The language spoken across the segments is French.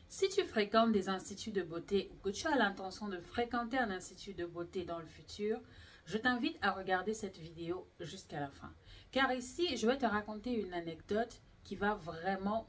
Si tu fréquentes des instituts de beauté ou que tu as l'intention de fréquenter un institut de beauté dans le futur, je t'invite à regarder cette vidéo jusqu'à la fin. Car ici, je vais te raconter une anecdote qui va vraiment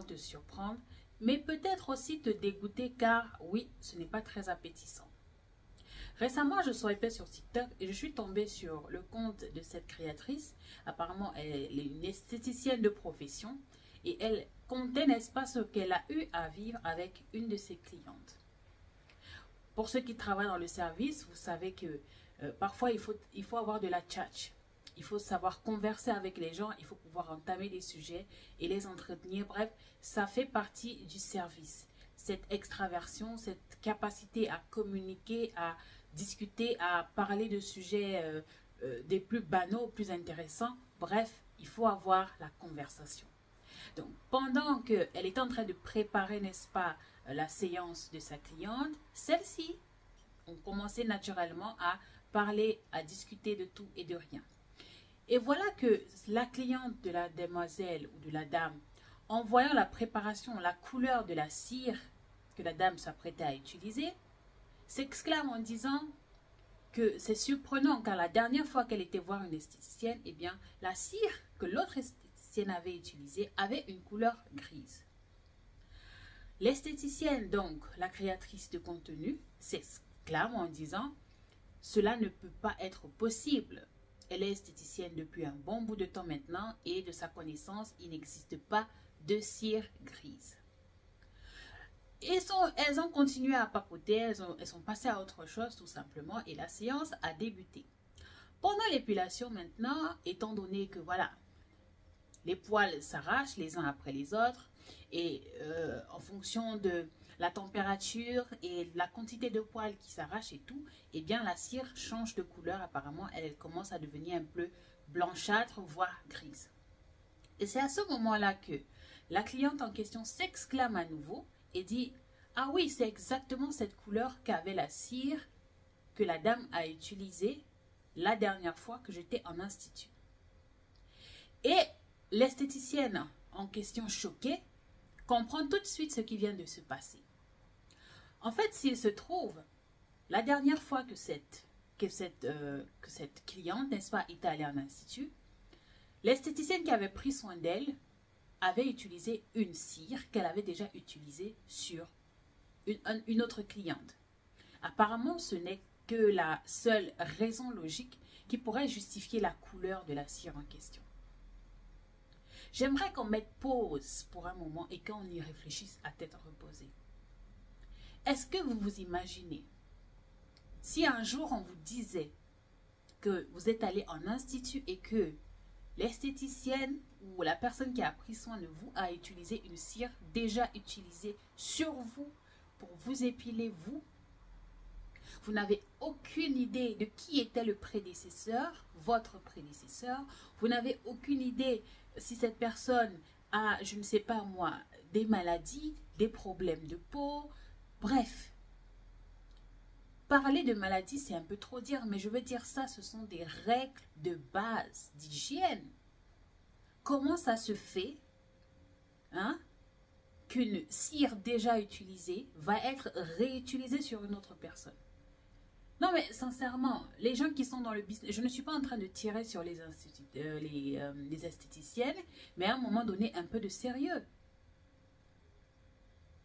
te surprendre, mais peut-être aussi te dégoûter car oui, ce n'est pas très appétissant. Récemment, je swipais sur TikTok et je suis tombée sur le compte de cette créatrice. Apparemment, elle est une esthéticienne de profession et elle comptait, n'est-ce pas, ce qu'elle a eu à vivre avec une de ses clientes. Pour ceux qui travaillent dans le service, vous savez que parfois il faut avoir de la tchatch. Il faut savoir converser avec les gens, il faut pouvoir entamer des sujets et les entretenir. Bref, ça fait partie du service. Cette extraversion, cette capacité à communiquer, à discuter, à parler de sujets des plus banaux, plus intéressants. Bref, il faut avoir la conversation. Donc, pendant qu'elle est en train de préparer, n'est-ce pas, la séance de sa cliente, celle-ci ont commencé naturellement à parler, à discuter de tout et de rien. Et voilà que la cliente de la demoiselle ou de la dame, en voyant la préparation, la couleur de la cire que la dame s'apprêtait à utiliser, s'exclame en disant que c'est surprenant car la dernière fois qu'elle était voir une esthéticienne, eh bien, la cire que l'autre esthéticienne avait utilisée avait une couleur grise. L'esthéticienne, donc la créatrice de contenu, s'exclame en disant « Cela ne peut pas être possible ». Elle est esthéticienne depuis un bon bout de temps maintenant et de sa connaissance, il n'existe pas de cire grise. Elles ont continué à papoter, elles sont passées à autre chose tout simplement et la séance a débuté. Pendant l'épilation maintenant, étant donné que voilà, les poils s'arrachent les uns après les autres et en fonction de la température et la quantité de poils qui s'arrachent et tout, eh bien la cire change de couleur apparemment, elle commence à devenir un peu blanchâtre, voire grise. Et c'est à ce moment-là que la cliente en question s'exclame à nouveau et dit « Ah oui, c'est exactement cette couleur qu'avait la cire que la dame a utilisée la dernière fois que j'étais en institut. » Et l'esthéticienne en question choquée comprend tout de suite ce qui vient de se passer. En fait, s'il se trouve, la dernière fois que cette cliente, n'est-ce pas, était allée en institut, l'esthéticienne qui avait pris soin d'elle avait utilisé une cire qu'elle avait déjà utilisée sur une autre cliente. Apparemment, ce n'est que la seule raison logique qui pourrait justifier la couleur de la cire en question. J'aimerais qu'on mette pause pour un moment et qu'on y réfléchisse à tête reposée. Est-ce que vous vous imaginez si un jour on vous disait que vous êtes allé en institut et que l'esthéticienne ou la personne qui a pris soin de vous a utilisé une cire déjà utilisée sur vous pour vous épiler vous? Vous n'avez aucune idée de qui était le prédécesseur, votre prédécesseur. Vous n'avez aucune idée si cette personne a, je ne sais pas moi, des maladies, des problèmes de peau. Bref, parler de maladies, c'est un peu trop dire, mais je veux dire ça, ce sont des règles de base d'hygiène. Comment ça se fait hein, qu'une cire déjà utilisée va être réutilisée sur une autre personne? Non mais sincèrement, les gens qui sont dans le business, je ne suis pas en train de tirer sur les esthéticiennes, mais à un moment donné, un peu de sérieux.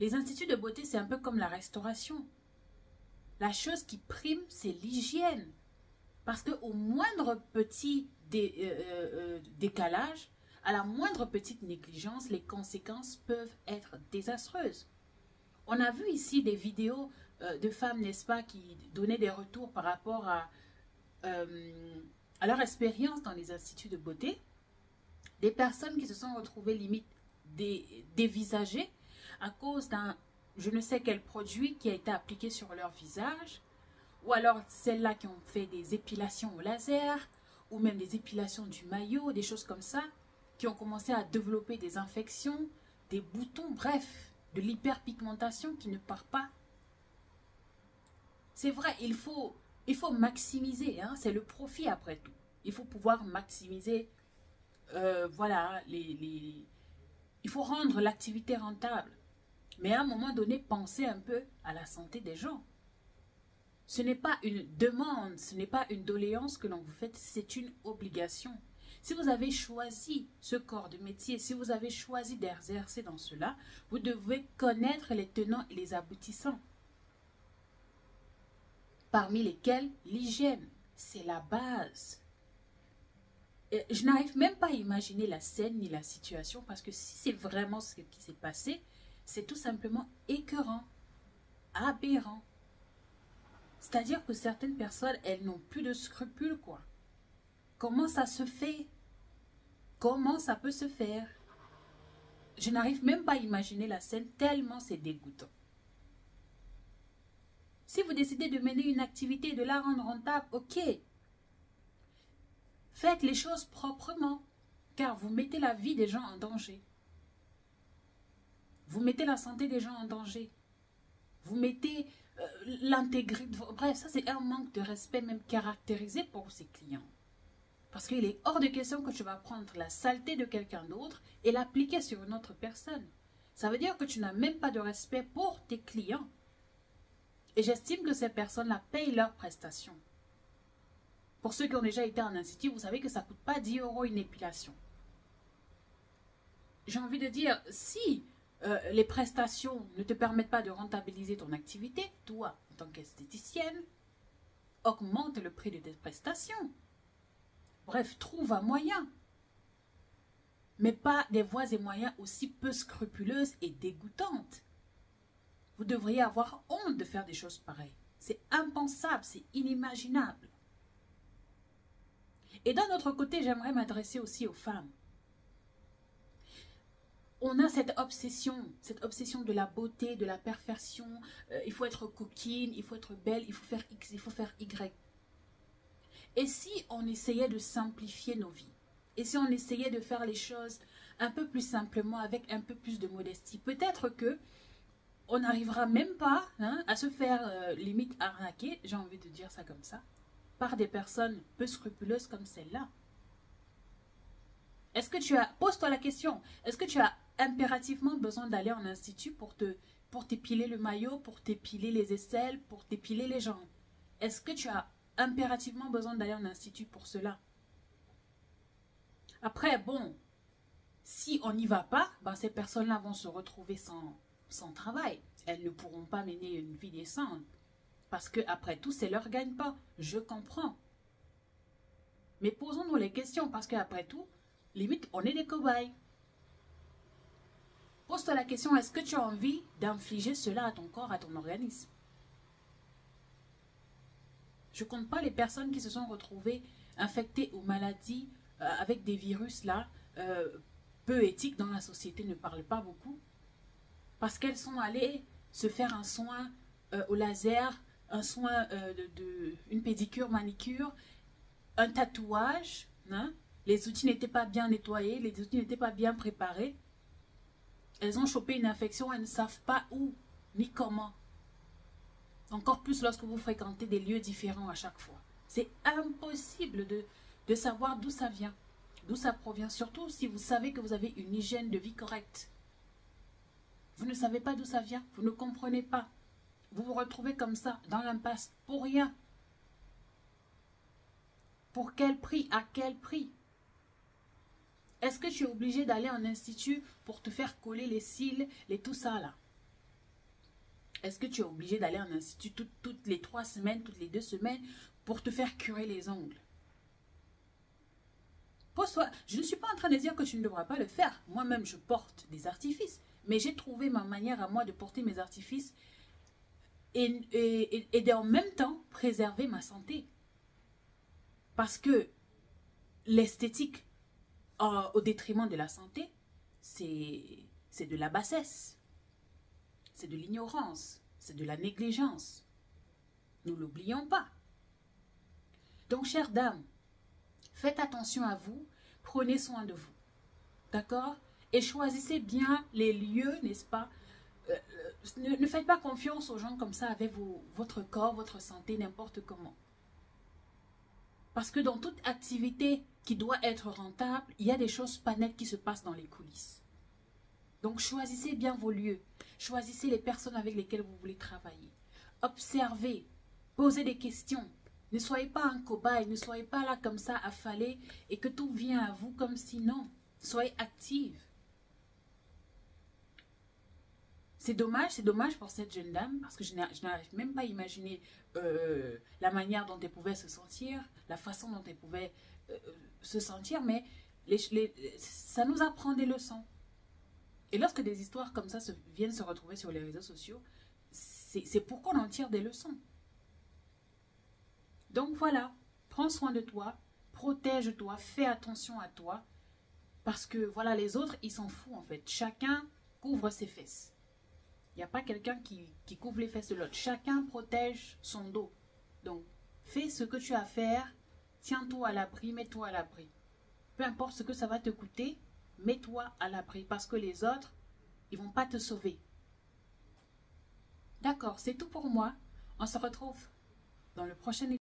Les instituts de beauté, c'est un peu comme la restauration. La chose qui prime, c'est l'hygiène. Parce qu'au moindre petit décalage, à la moindre petite négligence, les conséquences peuvent être désastreuses. On a vu ici des vidéos de femmes, n'est-ce pas, qui donnaient des retours par rapport à leur expérience dans les instituts de beauté. Des personnes qui se sont retrouvées limite dévisagées à cause d'un je ne sais quel produit qui a été appliqué sur leur visage, ou alors celles-là qui ont fait des épilations au laser, ou même des épilations du maillot, des choses comme ça, qui ont commencé à développer des infections, des boutons, bref, de l'hyperpigmentation qui ne part pas. C'est vrai, il faut maximiser, hein, c'est le profit après tout. Il faut pouvoir maximiser, voilà, il faut rendre l'activité rentable. Mais à un moment donné, pensez un peu à la santé des gens. Ce n'est pas une demande, ce n'est pas une doléance que l'on vous fait, c'est une obligation. Si vous avez choisi ce corps de métier, si vous avez choisi d'exercer dans cela, vous devez connaître les tenants et les aboutissants. Parmi lesquels l'hygiène, c'est la base. Et je n'arrive même pas à imaginer la scène ni la situation parce que si c'est vraiment ce qui s'est passé, c'est tout simplement écœurant, aberrant. C'est-à-dire que certaines personnes, elles n'ont plus de scrupules, quoi. Comment ça se fait? Comment ça peut se faire? Je n'arrive même pas à imaginer la scène tellement c'est dégoûtant. Si vous décidez de mener une activité et de la rendre rentable, ok. Faites les choses proprement, car vous mettez la vie des gens en danger. Vous mettez la santé des gens en danger. Vous mettez l'intégrité. Bref, ça c'est un manque de respect même caractérisé pour ses clients. Parce qu'il est hors de question que tu vas prendre la saleté de quelqu'un d'autre et l'appliquer sur une autre personne. Ça veut dire que tu n'as même pas de respect pour tes clients. Et j'estime que ces personnes-là payent leurs prestations. Pour ceux qui ont déjà été en institut, vous savez que ça ne coûte pas 10 € une épilation. J'ai envie de dire, si les prestations ne te permettent pas de rentabiliser ton activité, toi, en tant qu'esthéticienne, augmente le prix de tes prestations. Bref, trouve un moyen. Mais pas des voies et moyens aussi peu scrupuleuses et dégoûtantes. Vous devriez avoir honte de faire des choses pareilles. C'est impensable, c'est inimaginable. Et d'un autre côté, j'aimerais m'adresser aussi aux femmes. On a cette obsession de la beauté, de la perfection. Il faut être coquine, il faut être belle, il faut faire X, il faut faire Y. Et si on essayait de simplifier nos vies? Et si on essayait de faire les choses un peu plus simplement, avec un peu plus de modestie? Peut-être que on n'arrivera même pas à se faire limite arnaquer, j'ai envie de dire ça comme ça, par des personnes peu scrupuleuses comme celle-là. Est-ce que tu as, pose-toi la question, est-ce que tu as impérativement besoin d'aller en institut pour t'épiler le maillot, pour t'épiler les aisselles, pour t'épiler les jambes? Est-ce que tu as impérativement besoin d'aller en institut pour cela? Après, bon, si on n'y va pas, ben ces personnes-là vont se retrouver sans travail. Elles ne pourront pas mener une vie décente. Parce que après tout, c'est leur gagne-pain. Je comprends. Mais posons-nous les questions parce qu'après tout, limite, on est des cobayes. Pose-toi la question, est-ce que tu as envie d'infliger cela à ton corps, à ton organisme? Je ne compte pas les personnes qui se sont retrouvées infectées aux maladies avec des virus là, peu éthiques dans la société, ne parlent pas beaucoup. Parce qu'elles sont allées se faire un soin au laser, un soin une pédicure, manicure, un tatouage. Les outils n'étaient pas bien nettoyés, les outils n'étaient pas bien préparés. Elles ont chopé une infection, elles ne savent pas où ni comment. Encore plus lorsque vous fréquentez des lieux différents à chaque fois. C'est impossible de savoir d'où ça vient, d'où ça provient. Surtout si vous savez que vous avez une hygiène de vie correcte. Vous ne savez pas d'où ça vient, vous ne comprenez pas. Vous vous retrouvez comme ça, dans l'impasse, pour rien. Pour quel prix? À quel prix? Est-ce que tu es obligé d'aller en institut pour te faire coller les cils, tout ça là? Est-ce que tu es obligé d'aller en institut toutes les 3 semaines, toutes les 2 semaines pour te faire curer les ongles? Pose-toi, je ne suis pas en train de dire que tu ne devras pas le faire. Moi-même, je porte des artifices. Mais j'ai trouvé ma manière à moi de porter mes artifices et en même temps préserver ma santé. Parce que l'esthétique au détriment de la santé, c'est de la bassesse, c'est de l'ignorance, c'est de la négligence. Nous ne l'oublions pas. Donc, chères dames, faites attention à vous, prenez soin de vous. D'accord? Et choisissez bien les lieux, n'est-ce pas? Ne faites pas confiance aux gens comme ça avec votre corps, votre santé, n'importe comment. Parce que dans toute activité qui doit être rentable, il y a des choses pas nettes qui se passent dans les coulisses. Donc, choisissez bien vos lieux. Choisissez les personnes avec lesquelles vous voulez travailler. Observez. Posez des questions. Ne soyez pas un cobaye. Ne soyez pas là comme ça, affalé, et que tout vient à vous comme si non. Soyez active. C'est dommage pour cette jeune dame, parce que je n'arrive même pas à imaginer la manière dont elle pouvait se sentir, la façon dont elle pouvait se sentir, mais ça nous apprend des leçons. Et lorsque des histoires comme ça viennent se retrouver sur les réseaux sociaux, c'est pour qu'on en tire des leçons. Donc voilà, prends soin de toi, protège-toi, fais attention à toi, parce que voilà, les autres, ils s'en foutent en fait. Chacun couvre ses fesses. Il n'y a pas quelqu'un qui couvre les fesses de l'autre. Chacun protège son dos. Donc, fais ce que tu as à faire. Tiens-toi à l'abri, mets-toi à l'abri. Peu importe ce que ça va te coûter, mets-toi à l'abri. Parce que les autres, ils ne vont pas te sauver. D'accord, c'est tout pour moi. On se retrouve dans le prochain épisode.